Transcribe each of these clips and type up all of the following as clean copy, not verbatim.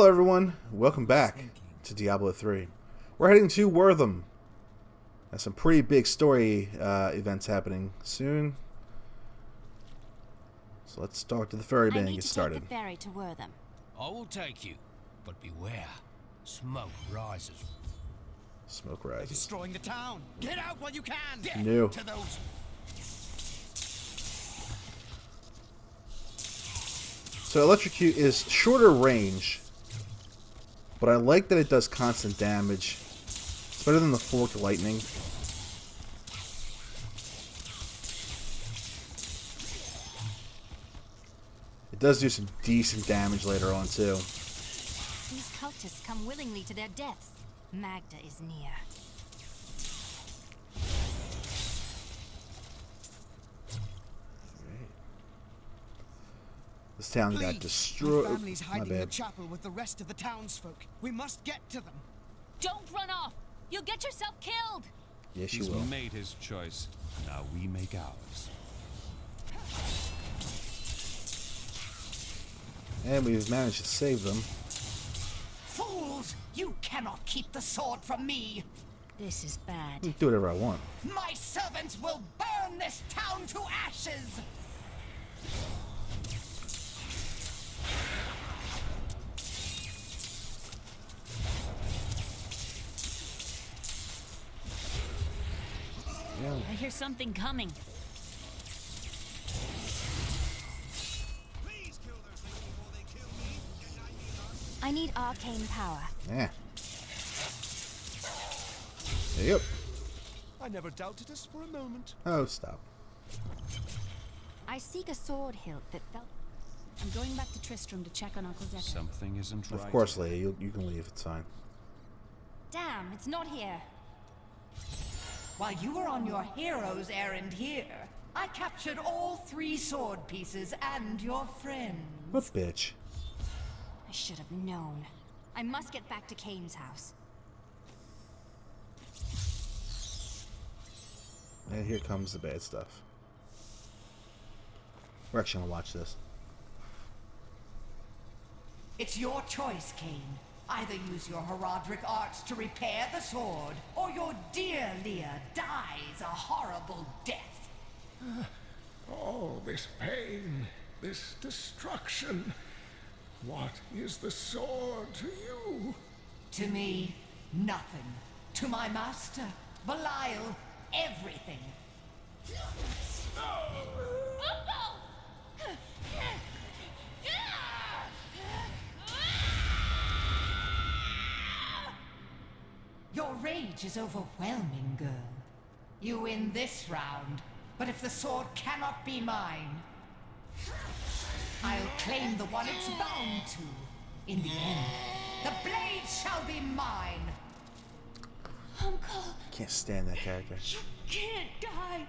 Hello everyone, welcome back to Diablo 3. We're heading to Wortham. There's some pretty big story events happening soon. So let's start to the ferry bay and get started. Take the ferry to Wortham. I will take you, but beware. Smoke rises. Smoke They're rises. destroying the town. Get out while you can. No. To those. So electrocute is shorter range, but I like that it does constant damage. It's better than the forked lightning. It does do some decent damage later on too. These cultists come willingly to their deaths. Magda is near. This town got destroyed. My family's hiding My in the bad. chapel with the rest of the townsfolk. We must get to them. Don't run off! You'll get yourself killed! Yes, you He's will. made his choice. Now we make ours. And we've managed to save them. Fools! You cannot keep the sword from me! This is bad. I can do whatever I want. My servants will burn this town to ashes! Yeah. I hear something coming. I need arcane power. Yeah. There you go. I never doubted us for a moment. Oh, stop. I seek a sword hilt that felt... I'm going back to Tristram to check on Uncle Decker. Something isn't right. Of course, Leia. You can leave. It's fine. Damn, it's not here. While you were on your hero's errand here, I captured all 3 sword pieces and your friend. What bitch? I should have known. I must get back to Kane's house. And here comes the bad stuff. We're actually gonna watch this. It's your choice, Kane. Either use your Herodric arts to repair the sword, or your dear Leah dies a horrible death. All this pain, this destruction. What is the sword to you? To me, nothing. To my master, Belial, everything. Your rage is overwhelming, girl. You win this round, but if the sword cannot be mine, I'll claim the one it's bound to. In the end, the blade shall be mine. Uncle, Can't stand that character. you can't die.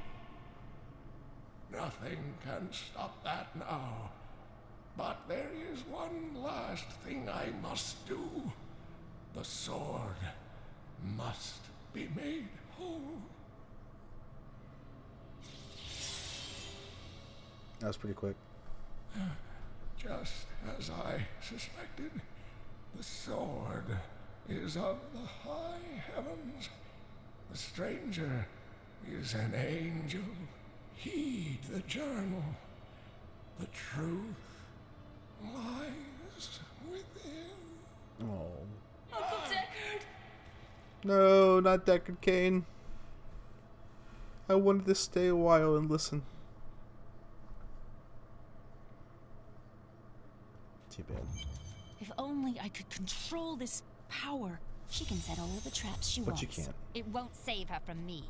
Nothing can stop that now. But there is one last thing I must do. The sword must be made whole. That was pretty quick. Just as I suspected, the sword is of the high heavens. The stranger is an angel. Heed the journal. The truth lies within. Oh. Uncle Deckard! No, not Deckard Cain. I wanted to stay a while and listen. Too bad. If only I could control this power. She can set all the traps she But wants. you can't. It won't save her from me.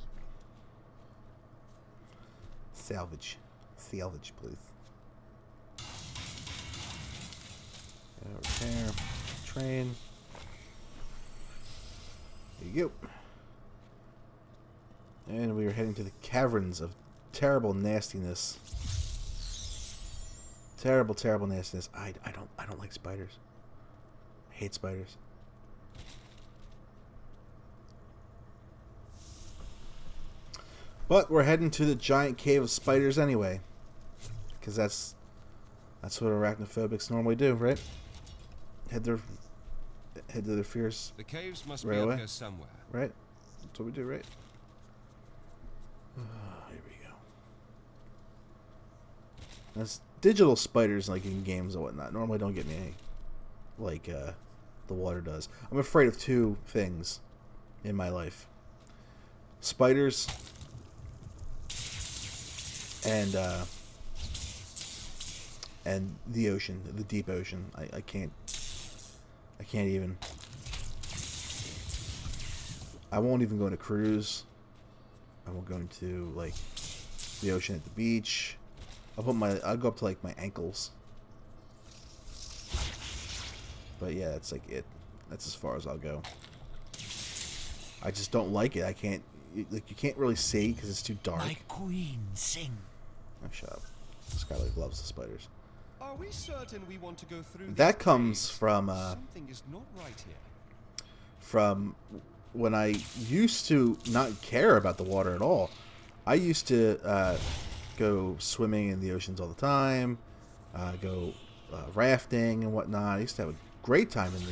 Salvage. Salvage, please. Repair. Train. There you go. And we are heading to the caverns of terrible nastiness. Terrible, terrible nastiness. I don't like spiders. I hate spiders. But we're heading to the giant cave of spiders anyway. Because that's what arachnophobics normally do, right? Head there head to the fears, The caves must Right be away. up here somewhere. right? That's what we do, right? Here we go. That's digital spiders like in games and whatnot. Normally don't get me any, like the water does. I'm afraid of two things in my life: spiders and the ocean, the deep ocean. I can't even. I won't even go on a cruise. I won't go into like the ocean at the beach. I'll go up to like my ankles. But yeah, that's like it. That's as far as I'll go. I just don't like it. I can't, like, you can't really see because it's too dark. My queen, sing. Oh, shut up. Skylar loves the spiders. Are we certain we want to go through That these comes caves? from Something is not right here. from when I used to not care about the water at all. I used to go swimming in the oceans all the time, go rafting and whatnot. I used to have a great time in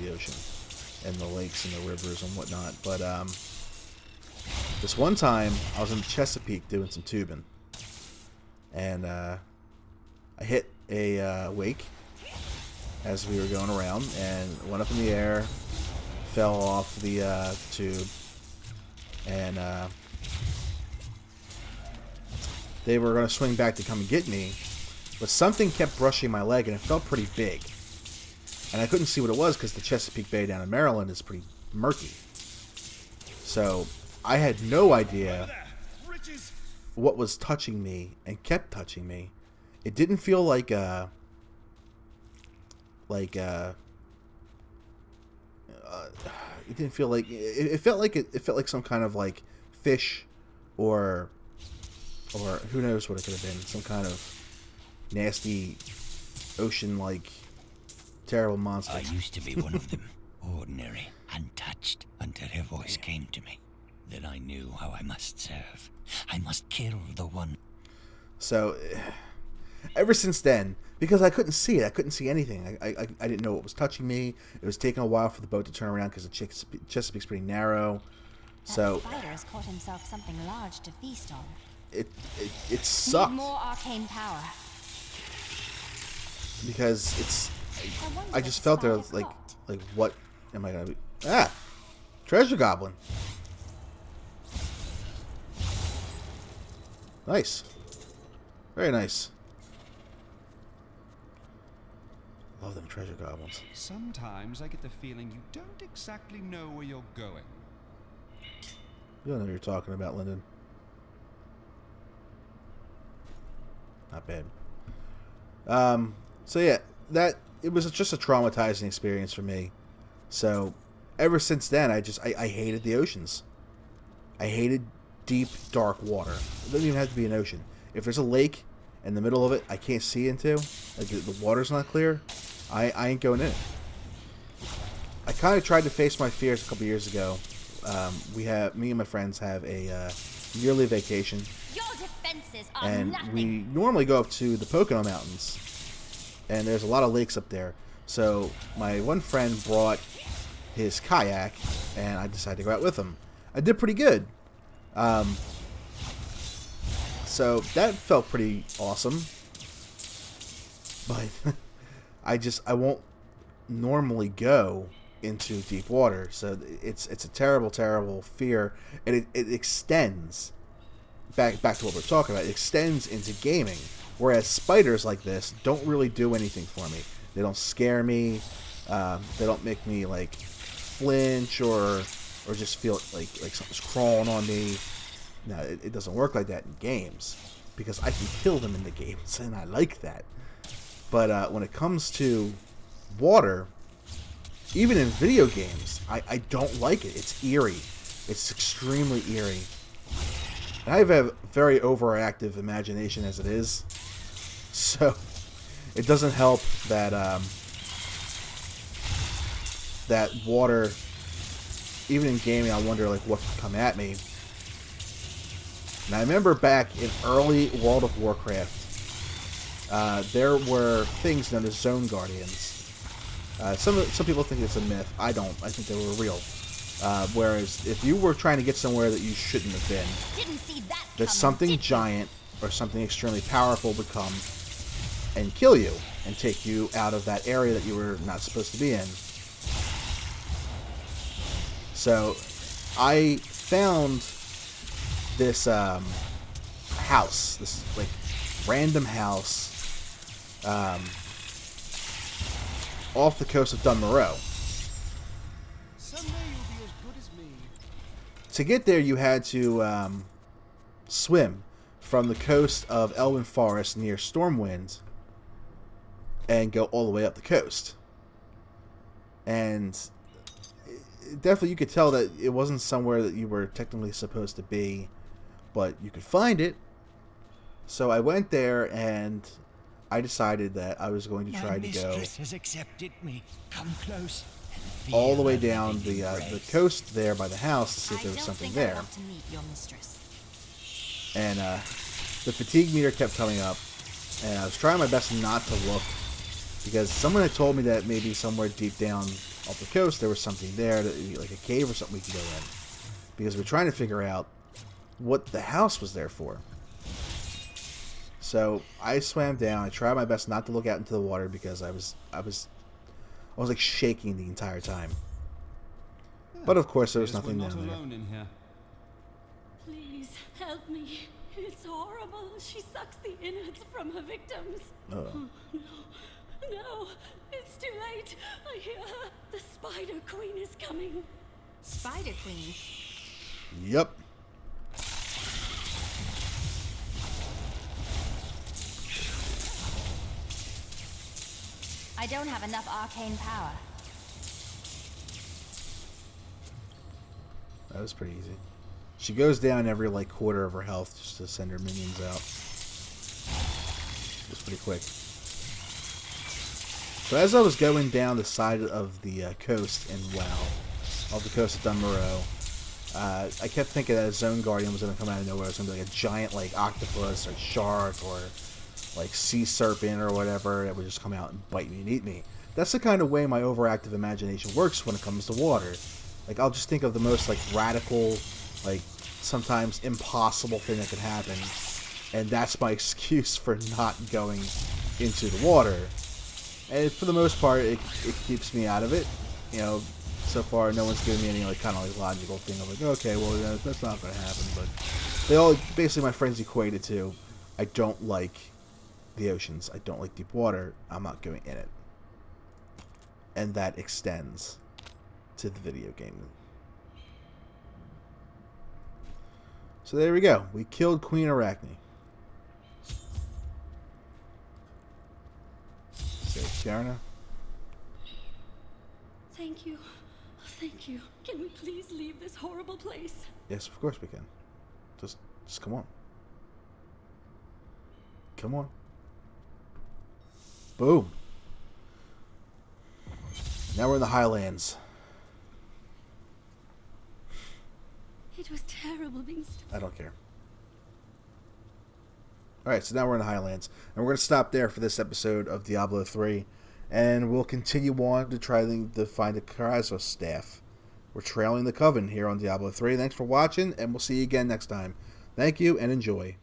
the ocean and the lakes and the rivers and whatnot. But this one time, I was in Chesapeake doing some tubing, and I hit a wake as we were going around and went up in the air, fell off the tube, and they were going to swing back to come and get me, but something kept brushing my leg and it felt pretty big. And I couldn't see what it was because the Chesapeake Bay down in Maryland is pretty murky. So I had no idea what was touching me and kept touching me. It didn't feel like it didn't feel like it felt like it felt like some kind of like fish or who knows what it could have been, some kind of nasty ocean like terrible monster. I used to be one of them, ordinary, untouched, until her voice came to me. Then I knew how I must serve. I must kill the one. So ever since then, because I couldn't see it, I couldn't see anything. I didn't know what was touching me. It was taking a while for the boat to turn around because the Chesapeake's pretty narrow. So That spider has caught himself something large to feast on. it Need sucked more arcane power. because it's. wonder I what just the felt there spider like caught. what am I gonna be? Ah, treasure goblin. Nice, very nice. Love them treasure goblins. Sometimes I get the feeling you don't exactly know where you're going. You don't know what you're talking about, Lyndon. Not bad. So yeah, it was just a traumatizing experience for me. So ever since then, I hated the oceans. I hated deep, dark water. It doesn't even have to be an ocean. If there's a lake in the middle of it, I can't see into, like the water's not clear, I ain't going in it. I kind of tried to face my fears a couple years ago. Me and my friends have a yearly vacation, Your defenses are and nothing. we normally go up to the Pocono Mountains, and there's a lot of lakes up there. So my one friend brought his kayak, and I decided to go out with him. I did pretty good. So that felt pretty awesome. But I won't normally go into deep water. So it's a terrible, terrible fear. And it extends back to what we're talking about. It extends into gaming. Whereas spiders like this don't really do anything for me. They don't scare me. They don't make me like flinch or just feel like something's crawling on me. No, it doesn't work like that in games because I can kill them in the games, and I like that. But when it comes to water, even in video games, I don't like it. It's eerie. It's extremely eerie. And I have a very overactive imagination as it is, so it doesn't help that that water. Even in gaming, I wonder like what could come at me. And I remember back in early World of Warcraft, there were things known as Zone Guardians. Some people think it's a myth. I don't. I think they were real. Whereas if you were trying to get somewhere that you shouldn't have been, Didn't see that that coming, something did you? giant or something extremely powerful would come and kill you and take you out of that area that you were not supposed to be in. So I found this house, this like random house off the coast of Dunmoreau. Someday you'll be as good as me. To get there, you had to swim from the coast of Elwyn Forest near Stormwind and go all the way up the coast. And definitely you could tell that it wasn't somewhere that you were technically supposed to be, but you could find it. So I went there and I decided that I was going to try to go mistress has accepted me. Come close. and all the feel way her down living the embrace. coast there by the house to see if I there was don't something think I there. want to meet your mistress. And the fatigue meter kept coming up, and I was trying my best not to look, because someone had told me that maybe somewhere deep down off the coast there was something there, like a cave or something we could go in, because we're trying to figure out what the house was there for. So I swam down. I tried my best not to look out into the water because I was like shaking the entire time. But of course there was Guess we're nothing not down there. alone in here. Please help me. It's horrible. She sucks the innards from her victims. Oh. No, it's too late. I hear her. The Spider Queen is coming. Spider Queen? Yep. I don't have enough arcane power. That was pretty easy. She goes down every like quarter of her health just to send her minions out. It was pretty quick. So as I was going down the side of the coast in WoW, off the coast of Dunmoreau, I kept thinking that a Zone Guardian was going to come out of nowhere. It was going to be like a giant like octopus or shark or like sea serpent or whatever that would just come out and bite me and eat me. That's the kind of way my overactive imagination works when it comes to water. Like, I'll just think of the most like radical, like sometimes impossible thing that could happen, and that's my excuse for not going into the water. And for the most part, it keeps me out of it. You know, so far no one's given me any like kind of like logical thing of like, okay, well that's not going to happen. But they all basically, my friends equate it to, I don't like the oceans. I don't like deep water. I'm not going in it. And that extends to the video game. So there we go. We killed Queen Arachne. Say, Sharna? Thank you. Thank you. Can we please leave this horrible place? Yes, of course we can. Just come on. Come on. Boom. Now we're in the Highlands. It was terrible being stuck. I don't care. Alright, so now we're in the Highlands. And we're going to stop there for this episode of Diablo 3. And we'll continue on to try to find the Karazos staff. We're trailing the Coven here on Diablo 3. Thanks for watching, and we'll see you again next time. Thank you, and enjoy.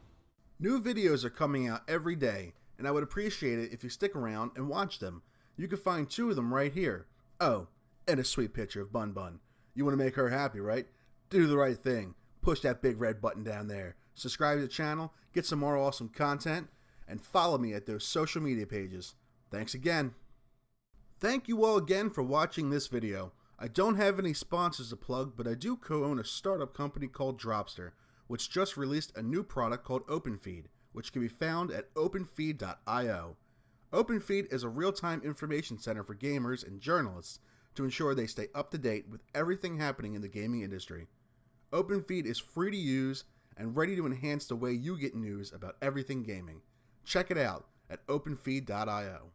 New videos are coming out every day, and I would appreciate it if you stick around and watch them. You can find 2 of them right here. Oh, and a sweet picture of Bun Bun. You want to make her happy, right? Do the right thing. Push that big red button down there. Subscribe to the channel, get some more awesome content, and follow me at those social media pages. Thanks again. Thank you all again for watching this video. I don't have any sponsors to plug, but I do co-own a startup company called Dropster, which just released a new product called OpenFeed, which can be found at openfeed.io. OpenFeed is a real-time information center for gamers and journalists to ensure they stay up to date with everything happening in the gaming industry. OpenFeed is free to use and ready to enhance the way you get news about everything gaming. Check it out at openfeed.io.